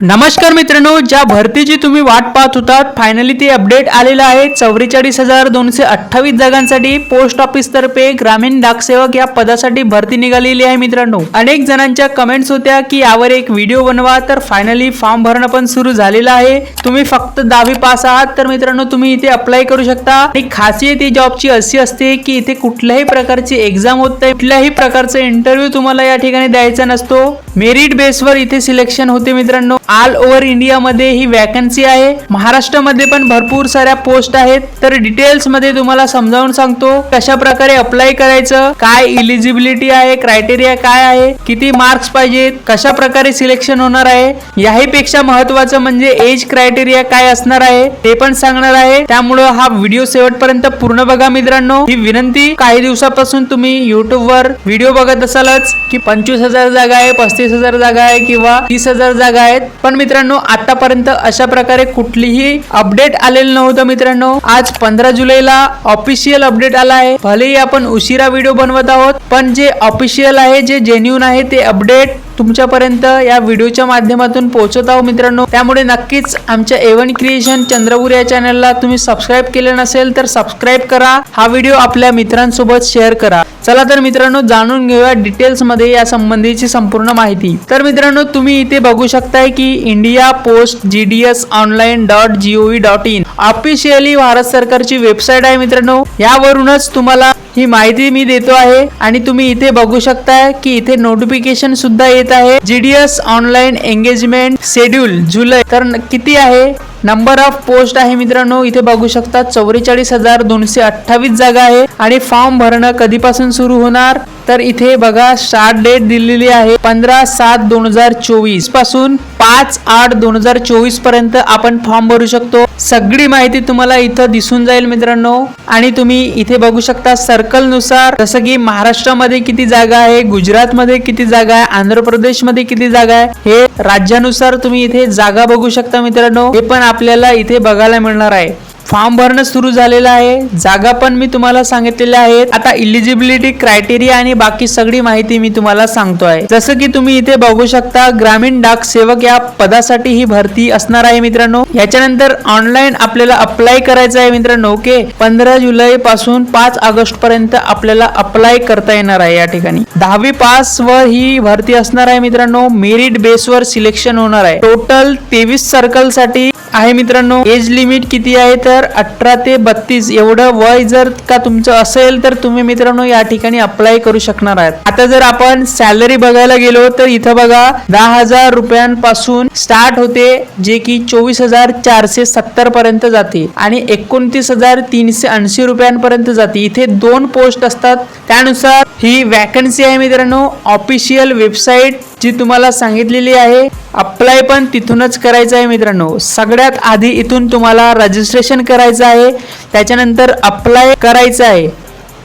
नमस्कार मित्रांनो, ज्या भरतीची तुम्ही वाट पाहत होतात फायनली ती अपडेट आलेला आहे। 44,228 जागांसाठी पोस्ट ऑफिस तर्फे ग्रामीण डाकसेवक या पदासाठी भरती निघालेली आहे। मित्रांनो, अनेक जणांच्या कमेंट्स होत्या की यावर एक व्हिडिओ बनवा, तर फायनली फॉर्म भरणं पण सुरू झालेलं आहे। तुम्ही फक्त 10वी पास आहात तर मित्रांनो तुम्ही इथे अप्लाय करू शकता। आणि खासियत ही जॉबची अशी असते की इथे कुठल्याही प्रकारची एक्झाम होत नाही, कुठल्याही प्रकारचा इंटरव्ह्यू तुम्हाला या ठिकाणी द्यायचा नसतो। मेरिट बेसवर इथे सिलेक्शन होते। मित्रांनो, ऑल ओव्हर इंडिया मध्ये ही वॅकन्सी आहे। महाराष्ट्रामध्ये पण भरपूर साऱ्या पोस्ट आहेत। तर डिटेल्स मध्ये तुम्हाला समजावून सांगतो कशा प्रकारे अप्लाय करायचं, काय इलिजिबिलिटी आहे, क्रायटेरिया काय आहे, किती मार्क्स पाहिजेत, कशा प्रकारे सिलेक्शन होणार आहे, याही पेक्षा महत्त्वाचं म्हणजे एज क्रायटेरिया काय असणार आहे ते पण सांगणार आहे। त्यामुळे हा व्हिडिओ शेवटपर्यंत पूर्ण बघा। मित्रांनो, ही विनंती, काही दिवसापासून तुम्ही YouTube वर व्हिडिओ बघत असालच की 25,000 जागा आहे, 35,000 जागा आहे किंवा 30,000 जागा आहेत, पण मित्रांनो आतापर्यंत अशा प्रकारे कुठलीही अपडेट आलेलं नव्हतं। मित्रांनो, आज 15 जुलैला ऑफिशियल अपडेट आला आहे। भलेही आपण उशिरा व्हिडिओ बनवत आहोत, पण जे ऑफिशियल आहे, जे जेन्युइन आहे ते अपडेट तुमच्यापर्यंत या व्हिडिओच्या माध्यमातून पोहोचत आहोत। मित्रांनो, त्यामुळे नक्कीच आमच्या A1 क्रिएशन चंद्रपूर या चॅनलला तुम्ही सबस्क्राइब केले नसेल तर सबस्क्राइब करा, हा व्हिडिओ आपल्या मित्रांसोबत शेअर करा। चला तर मित्रांनो, जाणून घेऊया डिटेल्स मध्ये या संबंधीची संपूर्ण माहिती। तर मित्रांनो, तुम्ही इथे बघू शकताय की India post gds.online.gov.in officially Bharat सरकारची वेबसाईट आहे। मित्रांनो, यावरूनच तुम्हाला ही माहिती मी देतो आहे। आणि तुम्ही इथे बघू शकताय की इथे नोटिफिकेशन सुद्धा येत आहे। GDS ऑनलाइन एंगेजमेंट शेड्यूल जुलै तर किती आहे, नंबर ऑफ पोस्ट आहे। मित्रांनो, इथे बघू शकता 44,228 जागा आहे। आणि फॉर्म भरणं कधीपासून सुरू होणार तर इथे बघा स्टार्ट डेट दिलेली आहे 15/7/2024 पासून 5/8/2024 पर्यंत आपण फॉर्म भरू शकतो। सगळी माहिती तुम्हाला इथं दिसून जाईल मित्रांनो। आणि तुम्ही इथे बघू शकता सर्कल नुसार, जसं की महाराष्ट्रामध्ये किती जागा आहे, गुजरातमध्ये किती जागा आहे, आंध्र प्रदेशमध्ये किती जागा आहे, हे राज्यानुसार तुम्ही इथे जागा बघू शकता। मित्रांनो, हे पण आपल्याला इथे बघायला मिळणार आहे। फॉर्म भरणं सुरू झालेलं आहे, जागा पण मी तुम्हाला सांगितलेल्या आहेत। आता इलिजिबिलिटी, क्रायटेरिया आणि बाकी सगळी माहिती मी तुम्हाला सांगतोय। जसं की तुम्ही इथे बघू शकता ग्रामीण डाक सेवक या पदासाठी ही भरती असणार आहे। मित्रांनो, याच्यानंतर ऑनलाईन आपल्याला अप्लाय करायचं आहे। मित्रांनो, ओके, 15 जुलै पासून 5 ऑगस्ट पर्यंत आपल्याला अप्लाय करता येणार आहे। या ठिकाणी 10वी पास वर ही भरती असणार आहे। मित्रांनो, मेरिट बेसवर सिलेक्शन होणार आहे। टोटल 23 सर्कल साठी आहे। मित्रांनो, एज लिमिट किती आहे तर 18 ते 32 एवढं वय जर का तुमचं असेल तर तुम्ही मित्रांनो या ठिकाणी अप्लाय करू शकणार आहात। आता जर आपण सॅलरी बघायला गेलो तर इथं बघा 10,000 रुपयांपासून स्टार्ट होते, जे की 24,470 पर्यंत जाते आणि 29,380 रुपयांपर्यंत जाते। इथे 2 पोस्ट असतात, त्यानुसार ही वॅकन्सी आहे। मित्रांनो, ऑफिशियल वेबसाईट जी तुम्हाला सांगितलेली आहे, अप्लाय पण तिथूनच करायचं आहे। मित्रांनो, सगळ्यात आधी इथून तुम्हाला रजिस्ट्रेशन करायचं आहे, त्याच्यानंतर अप्लाय करायचं आहे।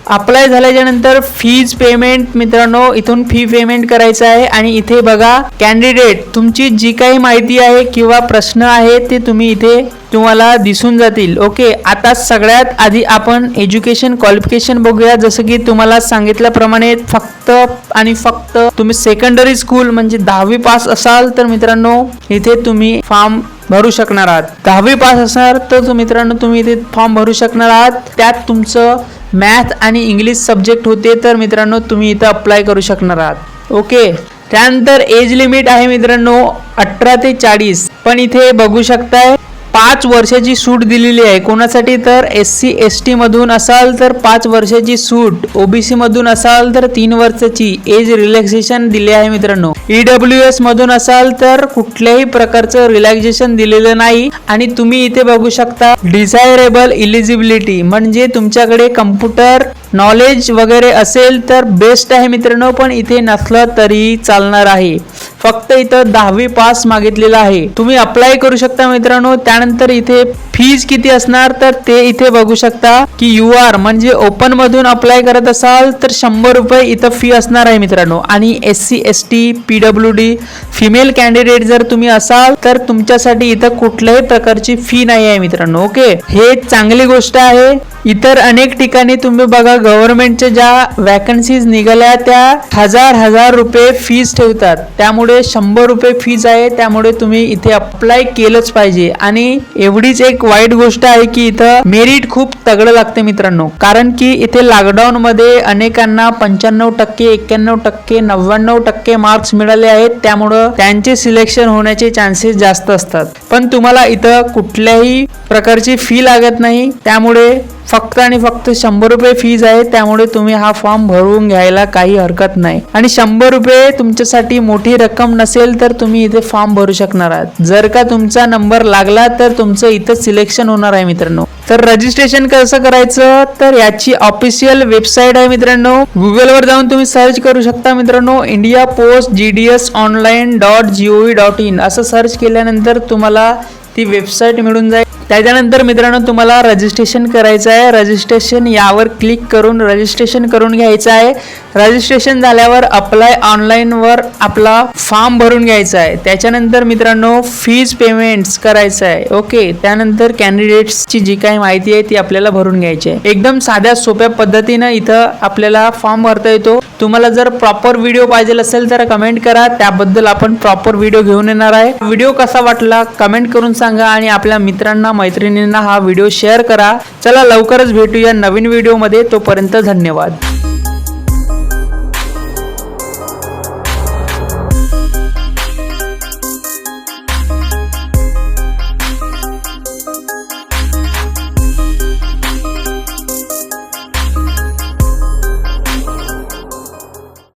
अप्लाय झाल्याच्या नंतर फीज पेमेंट, मित्रांनो इथून फी पेमेंट करायचं आहे। आणि इथे बघा कॅन्डिडेट, तुमची जी काही माहिती आहे किंवा प्रश्न आहे ते तुम्ही इथे तुम्हाला दिसून जातील। ओके, आता सगळ्यात आधी आपण एज्युकेशन क्वालिफिकेशन बघूया। जसं की तुम्हाला सांगितल्याप्रमाणे फक्त आणि फक्त तुम्ही सेकंडरी स्कूल म्हणजे 10वी पास असाल तर मित्रांनो इथे तुम्ही फॉर्म भरू शकणार आहात। 10वी पास असणार तर मित्रांनो तुम्ही इथे फॉर्म भरू शकणार आहात। त्यात तुमचं मॅथ आणि इंग्लिश सब्जेक्ट होते तर मित्रांनो तुम्ही इथं अप्लाय करू शकणार आहात। ओके, त्यानंतर एज लिमिट आहे मित्रांनो 18 ते 40, पण इथे बघू शकताय 5 वर्षाची सूट दिलेली आहे। कोणासाठी तर SC ST मधून असाल तर 5 वर्षाची सूट, OBC मधून असाल तर 3 वर्षाची एज रिलॅक्सेशन दिले आहे। मित्रांनो, EWS मधून असाल तर कुठल्याही प्रकारचं रिलॅक्सेशन दिलेलं नाही। आणि तुम्ही इथे बघू शकता डिझायरेबल इलिजिबिलिटी, म्हणजे तुमच्याकडे कम्प्युटर नॉलेज वगैरे असेल तर बेस्ट आहे मित्रांनो, पण इथे नसलं तरी चालणार आहे। फक्त इथं 10वी पास मागितलेला आहे। तुम्ही अप्लाय करू शकता मित्रांनो। त्यानंतर इथे फीज किती असणार तर ते इथे बघू शकता की UR म्हणजे ओपन मधून अप्लाय करत असाल तर 100 रुपये इथं फी असणार आहे मित्रांनो। आणि SC ST PWD female candidate जर तुम्ही असाल तर तुमच्यासाठी इथं कुठल्याही प्रकारची फी नाही आहे मित्रांनो। ओके, हे चांगली गोष्ट आहे। इतर अनेक ठिकाणी तुम्ही बघा इथं गव्हर्नमेंटच्या ज्या वॅकन्सीज निघाल्या त्या हजार रुपये फीज ठेवतात, त्यामुळे 100 रुपये फीज आहे, त्यामुळे तुम्ही इथे अप्लाय केलंच पाहिजे. आणि एवढीच एक वाईट गोष्ट आहे की इथं मेरिट खूप तगडं लागते मित्रांनो, कारण की इथे लॉकडाऊन मध्ये अनेकांना 95%, 91%, 99% मार्क्स मिळाले आहेत, त्यामुळं त्यांचे सिलेक्शन होण्याचे चान्सेस जास्त असतात. पण तुम्हाला इथं कुठल्याही प्रकारची फी लागत नाही, त्यामुळे फक्त आणि फक्त 100 रुपये फीज आहे, त्यामुळे तुम्ही हा फॉर्म भरून घ्यायला काही हरकत नाही. आणि 100 रुपये तुमच्यासाठी मोठी रक्कम नसेल तर तुम्ही इथे फॉर्म भरू शकणार आहात. जर का तुमचा नंबर लागला तर तुमचं इथं सिलेक्शन होणार आहे मित्रांनो. तर रजिस्ट्रेशन कसं करायचं, तर याची ऑफिशियल वेबसाईट आहे मित्रांनो. गुगलवर जाऊन तुम्ही सर्च करू शकता मित्रांनो, इंडिया पोस्ट gdsonline.gov.in असं सर्च केल्यानंतर तुम्हाला ती वेबसाईट मिळून जाईल. त्याच्यानंतर मित्रांनो तुम्हाला रजिस्ट्रेशन करायचं आहे. रजिस्ट्रेशन यावर क्लिक करून रजिस्ट्रेशन करून घ्यायचं आहे. रजिस्ट्रेशन झाल्यावर अप्लाय ऑनलाईनवर आपला फॉर्म भरून घ्यायचा आहे. त्याच्यानंतर मित्रांनो फीज पेमेंट्स करायचं आहे. ओके, त्यानंतर कॅन्डिडेट्सची जी काही माहिती आहे ती आपल्याला भरून घ्यायची आहे. एकदम साध्या सोप्या पद्धतीनं इथं आपल्याला फॉर्म भरता येतो. तुम्हाला जर प्रॉपर व्हिडिओ पाहिजे असेल तर कमेंट करा, त्याबद्दल आपण प्रॉपर व्हिडिओ घेऊन येणार आहे. व्हिडिओ कसा वाटला कमेंट करून सांगा आणि आपल्या मित्रांना मैत्रिणींना हा व्हिडिओ शेअर करा. चला लवकरच भेटूया नवीन व्हिडिओ मध्ये, तोपर्यंत धन्यवाद.